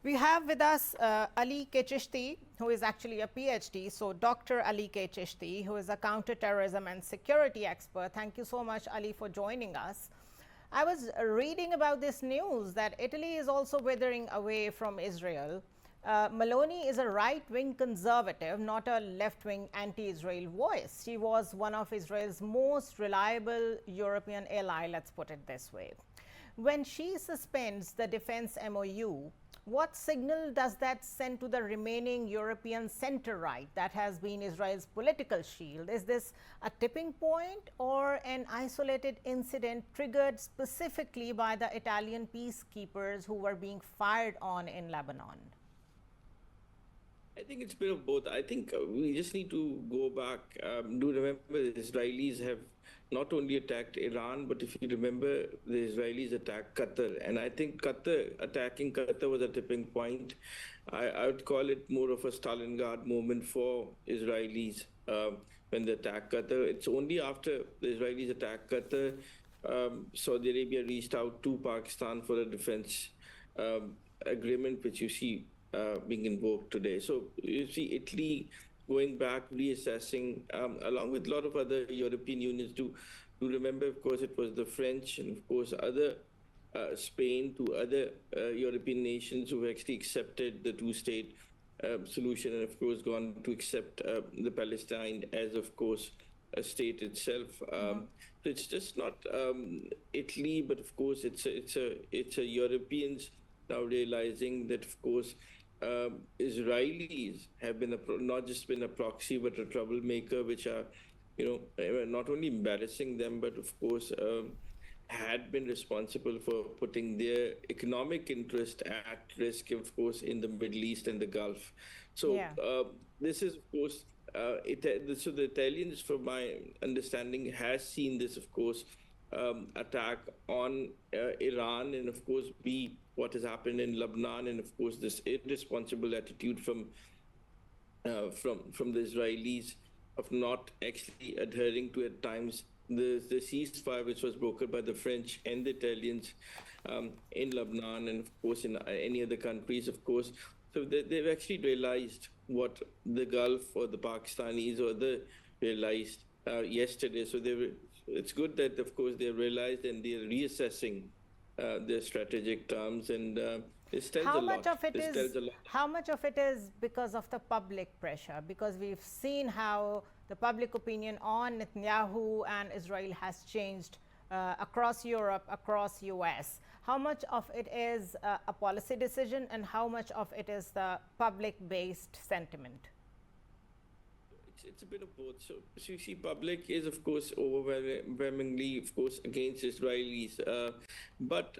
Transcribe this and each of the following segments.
We have with us Ali K. Chishti, who is actually a PhD. So, Dr. Ali K. Chishti, who is a counterterrorism and security expert. Thank you so much, Ali, for joining us. I was reading about this news that Italy is also withering away from Israel. Meloni is a right wing conservative, not a left wing anti Israel voice. She was one of Israel's most reliable European ally, let's put it this way. When she suspends the defense MOU, what signal does that send to the remaining European center right that has been Israel's political shield? Is this a tipping point or an isolated incident triggered specifically by the Italian peacekeepers who were being fired on in Lebanon? I think it's a bit of both. I think we just need to go back. Do remember the Israelis have not only attacked Iran, but if you remember, the Israelis attacked Qatar. And I think attacking Qatar was a tipping point. I would call it more of a Stalingrad moment for Israelis when they attacked Qatar. It's only after the Israelis attacked Qatar, Saudi Arabia reached out to Pakistan for a defense agreement, which you see being invoked today. So you see Italy going back, reassessing, along with a lot of other European unions. To remember, of course, it was the French and, of course, other Spain to other European nations who actually accepted the two-state solution and, of course, gone to accept the Palestine as, of course, a state itself. So it's just not Italy, but of course it's a Europeans now realizing that, of course, Israelis have been not just been a proxy but a troublemaker, which are, not only embarrassing them, but of course had been responsible for putting their economic interest at risk, of course, in the Middle East and the Gulf. So Yeah. this is, of course, so the Italians, from my understanding, has seen this, of course, attack on Iran, and of course what has happened in Lebanon, and of course this irresponsible attitude from the Israelis of not actually adhering to, at times, the ceasefire which was brokered by the French and the Italians in Lebanon, and of course in any other countries, of course. So they've actually realized what the Gulf or the Pakistanis or the realized yesterday. So it's good that, of course, they realized and they're reassessing their strategic terms, and this tells How a much lot. of it This tells is a lot. how much of it is because of the public pressure? Because we've seen how the public opinion on Netanyahu and Israel has changed across Europe, across US. How much of it is a policy decision, and how much of it is the public-based sentiment? It's a bit of both. So you see, public is, of course, overwhelmingly, of course, against Israelis. But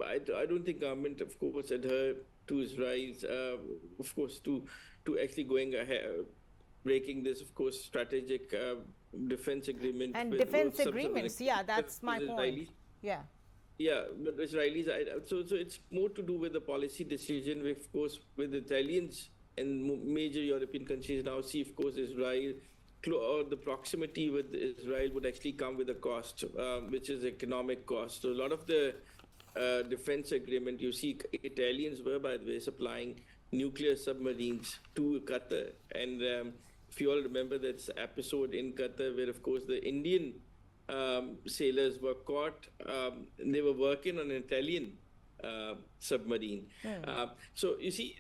I don't think government, of course, adhere to Israel's, of course, to actually going ahead, breaking this, of course, strategic defense agreement And with defense some sort of agreements, yeah, that's my point. Israelis. Yeah. Yeah, but Israelis, so it's more to do with the policy decision, of course, with the Italians and major European countries now see, of course, Israel, or the proximity with Israel would actually come with a cost, which is economic cost. So a lot of the defense agreement, you see, Italians were, by the way, supplying nuclear submarines to Qatar. And if you all remember that episode in Qatar where, of course, the Indian sailors were caught. They were working on an Italian submarine. So you see,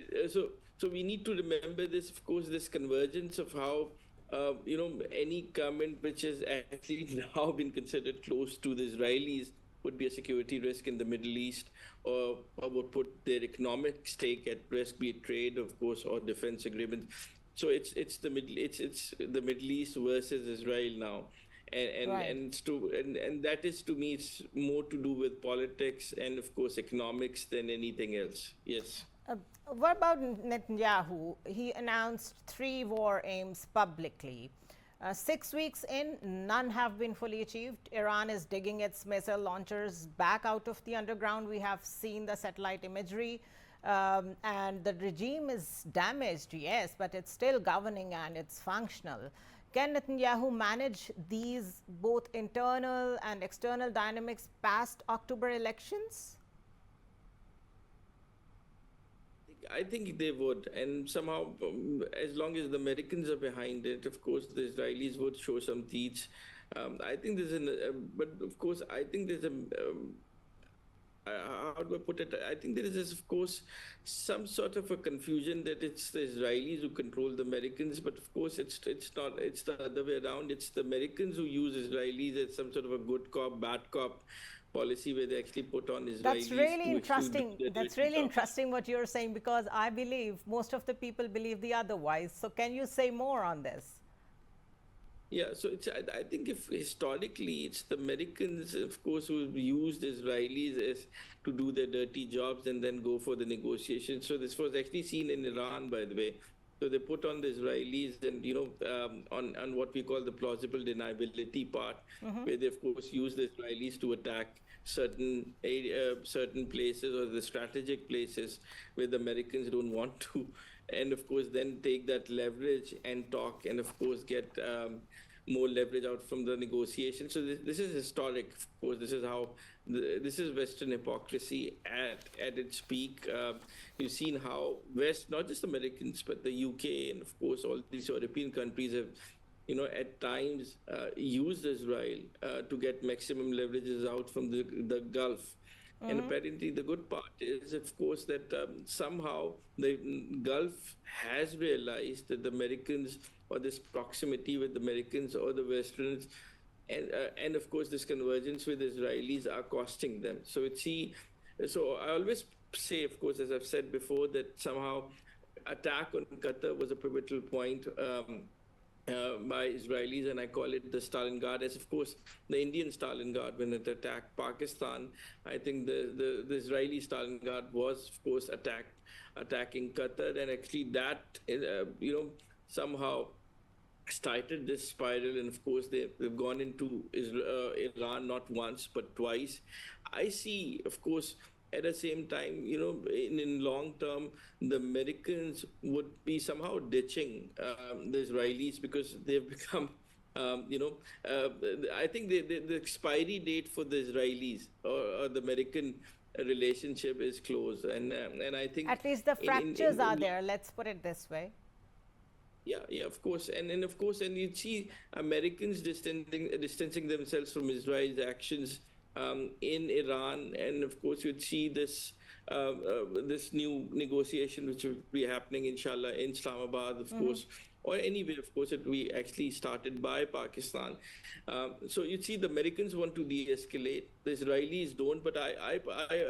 so we need to remember this, of course, this convergence of how any government which has actually now been considered close to the Israelis would be a security risk in the Middle East, or would put their economic stake at risk, be it trade, of course, or defense agreements. So it's the Middle East versus Israel now. Right. And that is, to me, it's more to do with politics and, of course, economics than anything else. Yes. What about Netanyahu? He announced 3 war aims publicly. 6 weeks in, none have been fully achieved. Iran is digging its missile launchers back out of the underground. We have seen the satellite imagery. And the regime is damaged, yes, but it's still governing and it's functional. Can Netanyahu manage these both internal and external dynamics past October elections? I think they would, and somehow, as long as the Americans are behind it, of course, the Israelis would show some teeth. I think there's but of course, I think there's a how do I put it? I think there is, of course, some sort of a confusion that it's the Israelis who control the Americans, but of course, it's not. It's the other way around. It's the Americans who use Israelis as some sort of a good cop, bad cop policy, where they actually put on That's Israelis really to actually do interesting. their That's dirty really job. interesting what you're saying, because I believe most of the people believe the otherwise. So, can you say more on this? Yeah, so I think if historically it's the Americans, of course, who used Israelis as to do their dirty jobs and then go for the negotiations. So this was actually seen in Iran, by the way. So they put on the Israelis, and on what we call the plausible deniability part, where they of course use the Israelis to attack certain places or the strategic places where the Americans don't want to, and of course then take that leverage and talk, and of course get more leverage out from the negotiation. So this is historic, of course. This is how this is Western hypocrisy at its peak. You've seen how West, not just Americans, but the UK and of course all these European countries have, at times used Israel to get maximum leverages out from the Gulf. And apparently, the good part is, of course, that somehow the Gulf has realized that the Americans, or this proximity with the Americans or the Westerns, and of course, this convergence with Israelis are costing them. So I always say, of course, as I've said before, that somehow attack on Qatar was a pivotal point. By Israelis, and I call it the Stalingrad, as of course the Indian Stalingrad when it attacked Pakistan. I think the Israeli Stalingrad was, of course, attacking Qatar, and actually that somehow started this spiral, and of course they've gone into Iran not once but twice. I see, of course, at the same time, in long term, the Americans would be somehow ditching the Israelis, because they've become, I think the expiry date for the Israelis, or the American relationship is close, and I think At least the fractures are there. Let's put it this way. yeah, of course, and of course, and you see Americans distancing themselves from Israel's actions in Iran, and of course, you'd see this new negotiation which will be happening, inshallah, in Islamabad, of course, or anywhere, of course, it will be actually started by Pakistan. So you'd see the Americans want to de-escalate, the Israelis don't, but I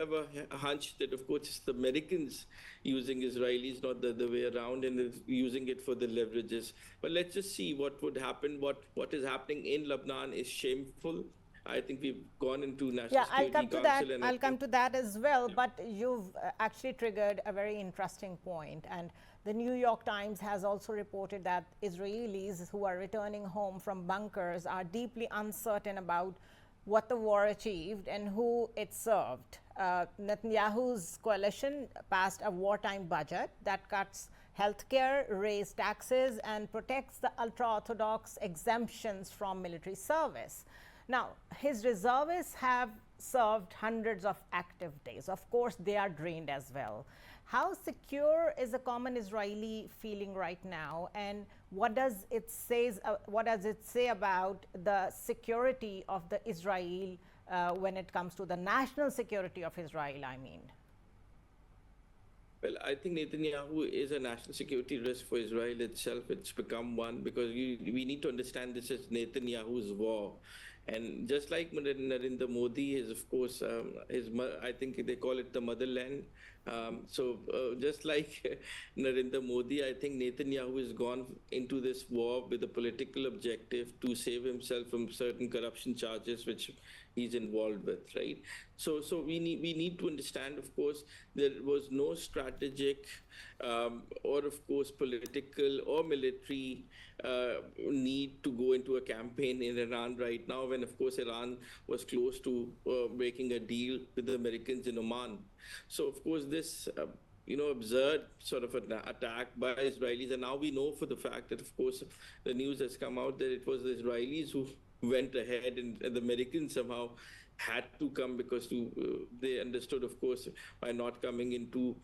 have a hunch that, of course, it's the Americans using Israelis, not the other way around, and using it for the leverages. But let's just see what would happen. What is happening in Lebanon is shameful. I think we've gone into National Yeah, I'll Security come to that. Council, and I'll come to that as well. But you've actually triggered a very interesting point. And the New York Times has also reported that Israelis who are returning home from bunkers are deeply uncertain about what the war achieved and who it served. Netanyahu's coalition passed a wartime budget that cuts healthcare, raises taxes, and protects the ultra-Orthodox exemptions from military service. Now, his reservists have served hundreds of active days. Of course, they are drained as well. How secure is a common Israeli feeling right now, and what does it say about the security of the Israel when it comes to the national security of Israel? I mean. well, I think Netanyahu is a national security risk for Israel itself. It's become one, because we need to understand this as Netanyahu's war. And just like Narendra Modi is, of course, I think they call it the motherland. Just like Narendra Modi, I think Netanyahu has gone into this war with a political objective to save himself from certain corruption charges which he's involved with, right? So we need to understand, of course, there was no strategic or, of course, political or military need to go into a campaign in Iran right now, when, of course, Iran was close to making a deal with the Americans in Oman. So, of course, this absurd sort of an attack by Israelis, and now we know for the fact that, of course, the news has come out that it was the Israelis who went ahead, and the Americans somehow had to come, because they understood, of course, by not coming into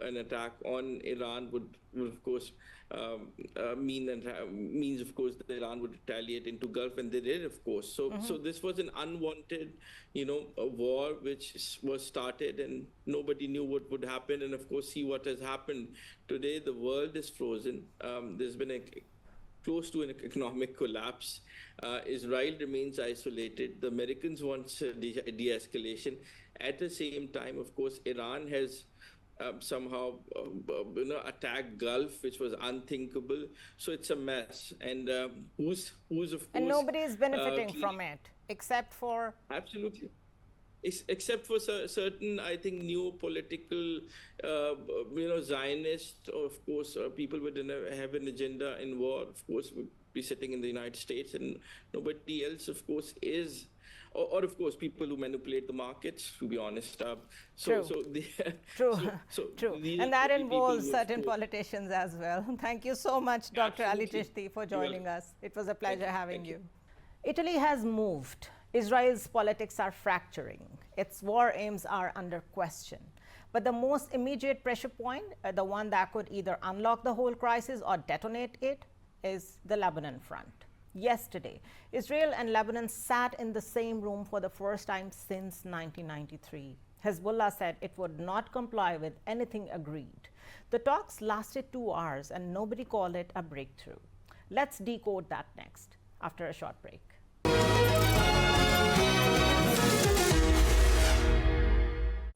an attack on Iran would of course means of course that Iran would retaliate into Gulf, and they did, of course. So this was an unwanted, a war which was started, and nobody knew what would happen. And of course, see what has happened today. The world is frozen. There's been close to an economic collapse. Israel remains isolated. The Americans want de-escalation. At the same time, of course, Iran has somehow attacked Gulf, which was unthinkable. So it's a mess. And who's of course, and nobody is benefiting from it except for absolutely. Except for certain, I think, new political, Zionists, of course, people would have an agenda in war, of course, would be sitting in the United States, and nobody else, of course, is. Or of course, people who manipulate the markets, to be honest. True. True. And that involves certain course, politicians as well. Thank you so much, Dr. Ali Chishti, for joining us. It was a pleasure having you. Italy has moved. Israel's politics are fracturing. Its war aims are under question. But the most immediate pressure point, the one that could either unlock the whole crisis or detonate it, is the Lebanon front. Yesterday, Israel and Lebanon sat in the same room for the first time since 1993. Hezbollah said it would not comply with anything agreed. The talks lasted 2 hours and nobody called it a breakthrough. Let's decode that next, after a short break.